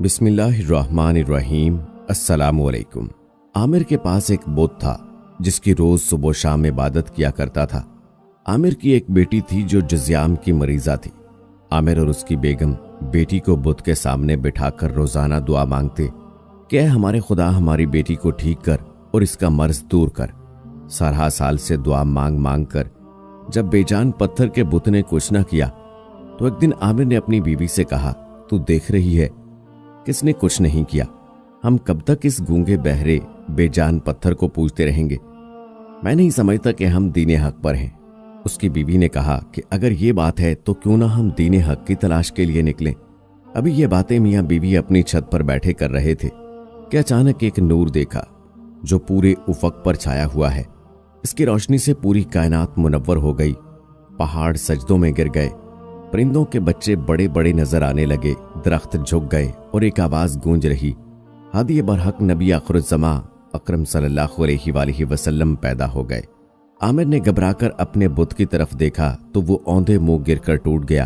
بسم اللہ الرحمن الرحیم۔ السلام علیکم۔ عامر کے پاس ایک بت تھا جس کی روز صبح و شام عبادت کیا کرتا تھا۔ عامر کی ایک بیٹی تھی جو جذیام کی مریضہ تھی۔ عامر اور اس کی بیگم بیٹی کو بت کے سامنے بٹھا کر روزانہ دعا مانگتے کہ اے ہمارے خدا ہماری بیٹی کو ٹھیک کر اور اس کا مرض دور کر۔ سارہ سال سے دعا مانگ مانگ کر جب بے جان پتھر کے بت نے کچھ نہ کیا تو ایک دن عامر نے اپنی بیوی سے کہا، تو دیکھ رہی ہے کس نے کچھ نہیں کیا، ہم کب تک اس گونگے بہرے بے جان پتھر کو پوجتے رہیں گے؟ میں نہیں سمجھتا کہ ہم دین حق پر ہیں۔ اس کی بیوی نے کہا کہ اگر یہ بات ہے تو کیوں نہ ہم دین حق کی تلاش کے لیے نکلیں۔ ابھی یہ باتیں میاں بیوی اپنی چھت پر بیٹھے کر رہے تھے کہ اچانک ایک نور دیکھا جو پورے افق پر چھایا ہوا ہے۔ اس کی روشنی سے پوری کائنات منور ہو گئی، پہاڑ سجدوں میں گر گئے، پرندوں کے بچے بڑے بڑے نظر آنے لگے، درخت جھک گئے اور ایک آواز گونج رہی، ہادی برحق نبی آخر الزماں اکرم صلی اللہ علیہ وآلہ وسلم پیدا ہو گئے۔ عامر نے گھبرا کر اپنے بت کی طرف دیکھا تو وہ اوندھے منہ گر کر ٹوٹ گیا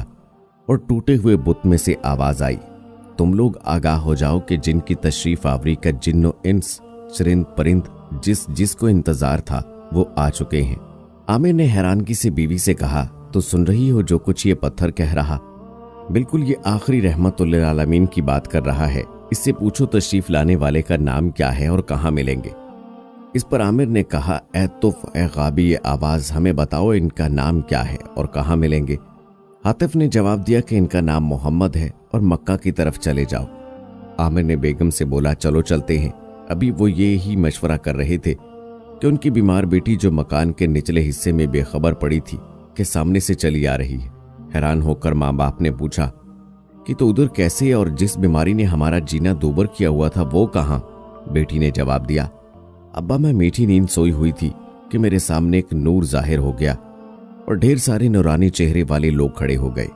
اور ٹوٹے ہوئے بت میں سے آواز آئی، تم لوگ آگاہ ہو جاؤ کہ جن کی تشریف آوری کا جن و انس چرند پرند جس کو انتظار تھا وہ آ چکے ہیں۔ عامر نے حیرانگی سے بیوی سے کہا، تو سن رہی ہو جو کچھ یہ پتھر کہہ رہا؟ بالکل یہ آخری رحمت للعالمین کی بات کر رہا ہے، اس سے پوچھو تشریف لانے والے کا نام کیا ہے اور کہاں ملیں گے۔ اس پر عامر نے کہا، اے طف اے غابی آواز، ہمیں بتاؤ ان کا نام کیا ہے اور کہاں ملیں گے۔ عاطف نے جواب دیا کہ ان کا نام محمد ہے اور مکہ کی طرف چلے جاؤ۔ عامر نے بیگم سے بولا، چلو چلتے ہیں۔ ابھی وہ یہی مشورہ کر رہے تھے کہ ان کی بیمار بیٹی جو مکان کے نچلے حصے میں بے خبر پڑی تھی کہ سامنے سے چلی آ رہی ہے۔ حیران ہو کر ماں باپ نے پوچھا کہ تو ادھر کیسے، اور جس بیماری نے ہمارا جینا دوبر کیا ہوا تھا وہ کہاں؟ بیٹی نے جواب دیا، ابا میں میٹھی نیند سوئی ہوئی تھی کہ میرے سامنے ایک نور ظاہر ہو گیا اور ڈھیر سارے نورانی چہرے والے لوگ کھڑے ہو گئے۔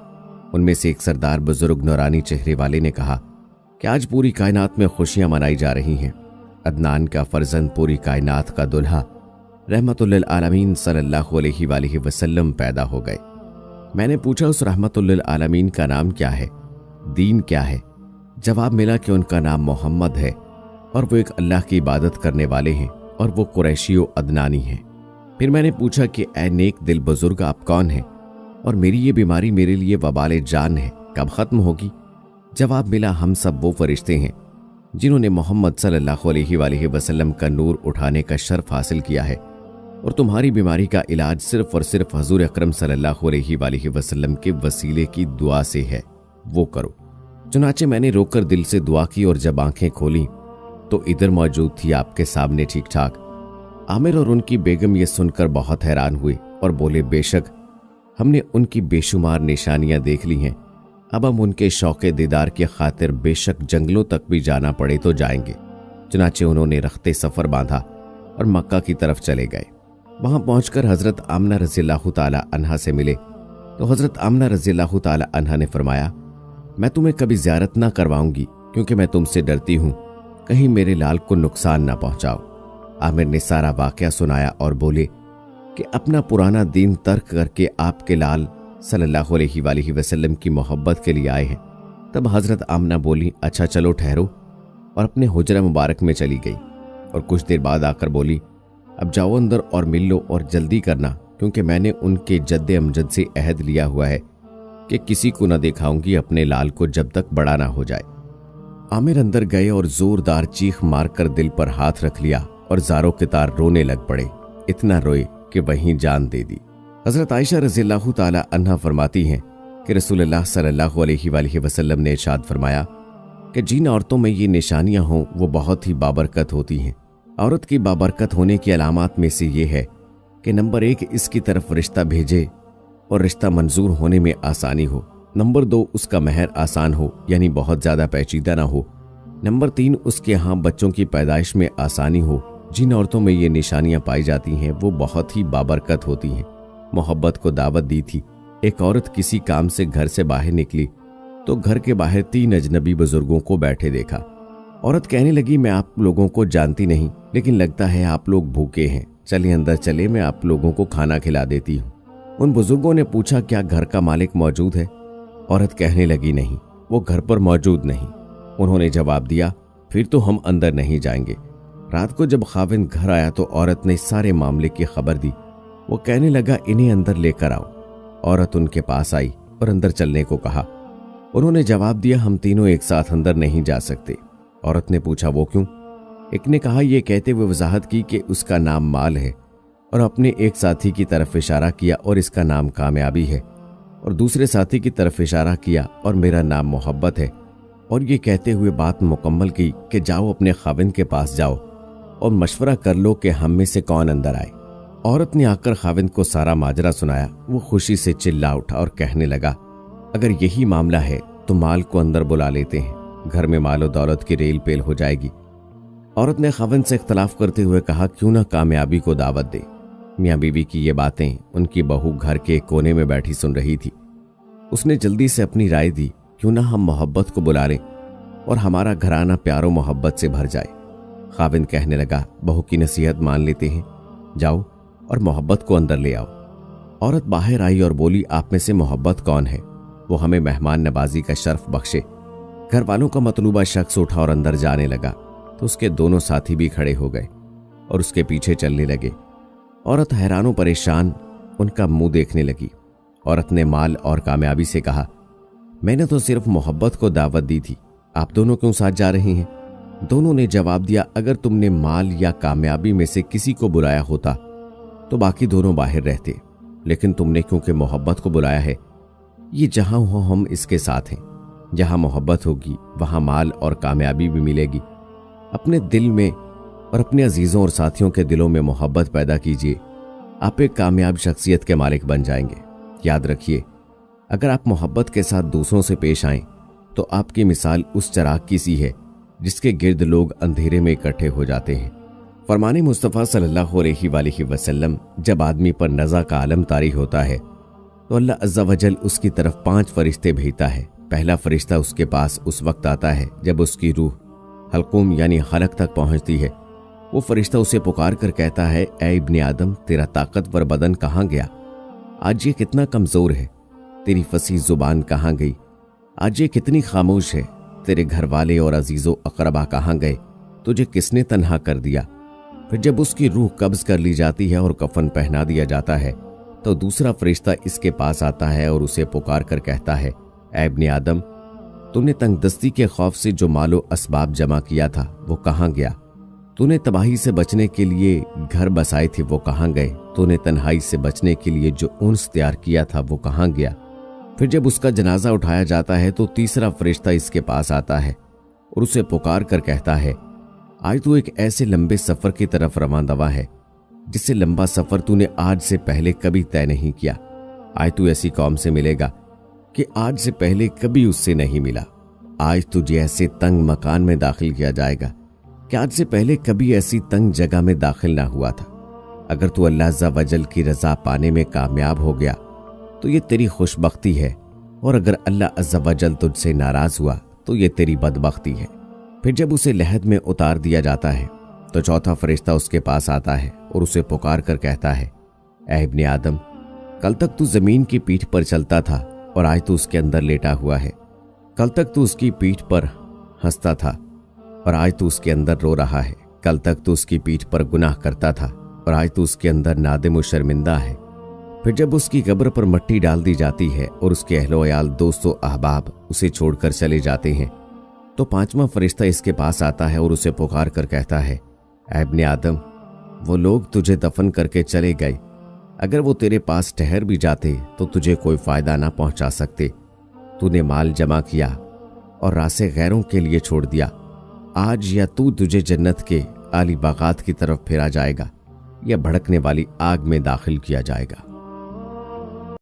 ان میں سے ایک سردار بزرگ نورانی چہرے والے نے کہا کہ آج پوری کائنات میں خوشیاں منائی جا رہی ہیں، عدنان کا فرزند پوری کائنات کا دلہا رحمت للعالمین صلی اللہ علیہ وآلہ وسلم پیدا ہو گئے۔ میں نے پوچھا اس رحمت للعالمین کا نام کیا ہے، دین کیا ہے؟ جواب ملا کہ ان کا نام محمد ہے اور وہ ایک اللہ کی عبادت کرنے والے ہیں اور وہ قریشی و عدنانی ہیں۔ پھر میں نے پوچھا کہ اے نیک دل بزرگ آپ کون ہیں اور میری یہ بیماری میرے لیے وبال جان ہے، کب ختم ہوگی؟ جواب ملا، ہم سب وہ فرشتے ہیں جنہوں نے محمد صلی اللہ علیہ وآلہ وسلم کا نور اٹھانے کا شرف حاصل کیا ہے، اور تمہاری بیماری کا علاج صرف اور صرف حضور اکرم صلی اللہ علیہ وآلہ وسلم کے وسیلے کی دعا سے ہے، وہ کرو۔ چنانچہ میں نے روک کر دل سے دعا کی اور جب آنکھیں کھولیں تو ادھر موجود تھی آپ کے سامنے ٹھیک ٹھاک۔ عامر اور ان کی بیگم یہ سن کر بہت حیران ہوئے اور بولے، بے شک ہم نے ان کی بے شمار نشانیاں دیکھ لی ہیں، اب ہم ان کے شوق دیدار کی خاطر بے شک جنگلوں تک بھی جانا پڑے تو جائیں گے۔ چنانچہ انہوں نے رخت سفر باندھا اور مکہ کی طرف چلے گئے۔ وہاں پہنچ کر حضرت آمنہ رضی اللہ تعالی عنہا سے ملے تو حضرت آمنہ رضی اللہ تعالی عنہا نے فرمایا، میں تمہیں کبھی زیارت نہ کرواؤں گی کیونکہ میں تم سے ڈرتی ہوں کہیں میرے لال کو نقصان نہ پہنچاؤ۔ عامر نے سارا واقعہ سنایا اور بولے کہ اپنا پرانا دین ترک کر کے آپ کے لال صلی اللہ علیہ وآلہ وسلم کی محبت کے لیے آئے ہیں۔ تب حضرت آمنہ بولی، اچھا چلو ٹھہرو، اور اپنے حجرہ مبارک میں چلی گئی اور کچھ دیر بعد آ کر بولی، اب جاؤ اندر اور مل لو اور جلدی کرنا، کیونکہ میں نے ان کے جد امجد سے عہد لیا ہوا ہے کہ کسی کو نہ دکھاؤں گی اپنے لال کو جب تک بڑا نہ ہو جائے۔ عامر اندر گئے اور زوردار چیخ مار کر دل پر ہاتھ رکھ لیا اور زاروں کے تار رونے لگ پڑے، اتنا روئے کہ وہیں جان دے دی۔ حضرت عائشہ رضی اللہ تعالی عنہا فرماتی ہیں کہ رسول اللہ صلی اللہ علیہ وآلہ وسلم نے ارشاد فرمایا کہ جن عورتوں میں یہ نشانیاں ہوں وہ بہت ہی بابرکت ہوتی ہیں۔ عورت کی بابرکت ہونے کی علامات میں سے یہ ہے کہ نمبر 1 اس کی طرف رشتہ بھیجے اور رشتہ منظور ہونے میں آسانی ہو، نمبر 2 اس کا مہر آسان ہو یعنی بہت زیادہ پیچیدہ نہ ہو، نمبر 3 اس کے ہاں بچوں کی پیدائش میں آسانی ہو۔ جن عورتوں میں یہ نشانیاں پائی جاتی ہیں وہ بہت ہی بابرکت ہوتی ہیں۔ محبت کو دعوت دی تھی۔ ایک عورت کسی کام سے گھر سے باہر نکلی تو گھر کے باہر 3 اجنبی بزرگوں کو بیٹھے دیکھا۔ عورت کہنے لگی، میں آپ لوگوں کو جانتی نہیں لیکن لگتا ہے آپ لوگ بھوکے ہیں، چلے اندر چلے، میں آپ لوگوں کو کھانا کھلا دیتی ہوں۔ ان بزرگوں نے پوچھا، کیا گھر کا مالک موجود ہے؟ عورت کہنے لگی، نہیں، وہ گھر پر موجود نہیں۔ انہوں نے جواب دیا پھر تو ہم اندر نہیں جائیں گے۔ رات کو جب خاوند گھر آیا تو عورت نے سارے معاملے کی خبر دی۔ وہ کہنے لگا انہیں اندر لے کر آؤ۔ عورت ان کے پاس آئی اور اندر چلنے کو کہا۔ انہوں نے جواب دیا ہم تینوں ایک ساتھ اندر نہیں جا سکتے۔ عورت نے پوچھا وہ کیوں؟ ایک نے کہا یہ کہتے ہوئے وضاحت کی کہ اس کا نام مال ہے، اور اپنے ایک ساتھی کی طرف اشارہ کیا اور اس کا نام کامیابی ہے، اور دوسرے ساتھی کی طرف اشارہ کیا اور میرا نام محبت ہے، اور یہ کہتے ہوئے بات مکمل کی کہ جاؤ اپنے خاوند کے پاس جاؤ اور مشورہ کر لو کہ ہم میں سے کون اندر آئے۔ عورت نے آ کر خاوند کو سارا ماجرا سنایا۔ وہ خوشی سے چلا اٹھا اور کہنے لگا اگر یہی معاملہ ہے تو مال کو اندر بلا لیتے ہیں، گھر میں مال و دولت کی ریل پیل ہو جائے گی۔ عورت نے خاوند سے اختلاف کرتے ہوئے کہا کیوں نہ کامیابی کو دعوت دے۔ میاں بیوی کی یہ باتیں ان کی بہو گھر کے کونے میں بیٹھی سن رہی تھی۔ اس نے جلدی سے اپنی رائے دی کیوں نہ ہم محبت کو بلا لیں اور ہمارا گھرانہ پیار و محبت سے بھر جائے۔ خاوند کہنے لگا بہو کی نصیحت مان لیتے ہیں، جاؤ اور محبت کو اندر لے آؤ۔ عورت باہر آئی اور بولی آپ میں سے محبت کون ہے؟ وہ ہمیں مہمان نوازی کا شرف بخشے۔ گھر والوں کا مطلوبہ شخص اٹھا اور اندر جانے لگا تو اس کے دونوں ساتھی بھی کھڑے ہو گئے اور اس کے پیچھے چلنے لگے۔ عورت حیران و پریشان ان کا منہ دیکھنے لگی۔ عورت نے مال اور کامیابی سے کہا میں نے تو صرف محبت کو دعوت دی تھی، آپ دونوں کیوں ساتھ جا رہی ہیں؟ دونوں نے جواب دیا اگر تم نے مال یا کامیابی میں سے کسی کو بلایا ہوتا تو باقی دونوں باہر رہتے، لیکن تم نے کیونکہ محبت کو بلایا ہے، یہ جہاں ہو ہم اس کے ساتھ ہیں۔ جہاں محبت ہوگی وہاں مال اور کامیابی بھی ملے گی۔ اپنے دل میں اور اپنے عزیزوں اور ساتھیوں کے دلوں میں محبت پیدا کیجیے، آپ ایک کامیاب شخصیت کے مالک بن جائیں گے۔ یاد رکھیے اگر آپ محبت کے ساتھ دوسروں سے پیش آئیں تو آپ کی مثال اس چراغ کی سی ہے جس کے گرد لوگ اندھیرے میں اکٹھے ہو جاتے ہیں۔ فرمان مصطفیٰ صلی اللہ علیہ وآلہ وسلم جب آدمی پر نزع کا عالم طاری ہوتا ہے تو اللہ عز و جل اس کی طرف 5 فرشتے بھیجتا ہے۔ پہلا فرشتہ اس کے پاس اس وقت آتا ہے جب اس کی روح حلقوم یعنی حلق تک پہنچتی ہے۔ وہ فرشتہ اسے پکار کر کہتا ہے اے ابن آدم تیرا طاقتور بدن کہاں گیا؟ آج یہ کتنا کمزور ہے؟ تیری فصیح زبان کہاں گئی؟ آج یہ کتنی خاموش ہے؟ تیرے گھر والے اور عزیز و اقربا کہاں گئے؟ تجھے کس نے تنہا کر دیا؟ پھر جب اس کی روح قبض کر لی جاتی ہے اور کفن پہنا دیا جاتا ہے تو دوسرا فرشتہ اس کے پاس آتا ہے اور اسے پکار کر کہتا ہے اے ابن آدم تو نے تنگ دستی کے خوف سے جو مال و اسباب جمع کیا تھا وہ کہاں گیا؟ تو نے تباہی سے بچنے کے لیے گھر بسائے تھے وہ کہاں گئے؟ تو نے تنہائی سے بچنے کے لیے جو انس تیار کیا تھا وہ کہاں گیا؟ پھر جب اس کا جنازہ اٹھایا جاتا ہے تو تیسرا فرشتہ اس کے پاس آتا ہے اور اسے پکار کر کہتا ہے آج تو ایک ایسے لمبے سفر کی طرف رواں دوا ہے جس سے لمبا سفر تو نے آج سے پہلے کبھی طے نہیں کیا۔ آج تو ایسی قوم سے ملے گا کہ آج سے پہلے کبھی اس سے نہیں ملا۔ آج تجھے ایسے تنگ مکان میں داخل کیا جائے گا کہ آج سے پہلے کبھی ایسی تنگ جگہ میں داخل نہ ہوا تھا۔ اگر تو اللہ عز و جل کی رضا پانے میں کامیاب ہو گیا تو یہ تیری خوش بختی ہے، اور اگر اللہ عز و جل تجھ سے ناراض ہوا تو یہ تیری بدبختی ہے۔ پھر جب اسے لحد میں اتار دیا جاتا ہے تو چوتھا فرشتہ اس کے پاس آتا ہے اور اسے پکار کر کہتا ہے اے ابن آدم کل تک تو زمین کی پیٹھ پر چلتا تھا اور آج تو اس کے اندر لیٹا ہوا ہے۔ کل تک تو اس کی پیٹھ پر ہنستا تھا اور آج تو اس کے اندر رو رہا ہے۔ کل تک تو اس کی پیٹھ پر گناہ کرتا تھا اور آج تو اس کے اندر نادم و شرمندہ ہے۔ پھر جب اس کی قبر پر مٹی ڈال دی جاتی ہے اور اس کے اہل و عیال دوست و احباب اسے چھوڑ کر چلے جاتے ہیں تو پانچواں فرشتہ اس کے پاس آتا ہے اور اسے پکار کر کہتا ہے اے ابن آدم وہ لوگ تجھے دفن کر کے چلے گئے، اگر وہ تیرے پاس ٹھہر بھی جاتے تو تجھے کوئی فائدہ نہ پہنچا سکتے۔ تو نے مال جمع کیا اور راستے غیروں کے لیے چھوڑ دیا۔ آج یا تو تجھے جنت کے عالی باغات کی طرف پھیرا جائے گا یا بھڑکنے والی آگ میں داخل کیا جائے گا۔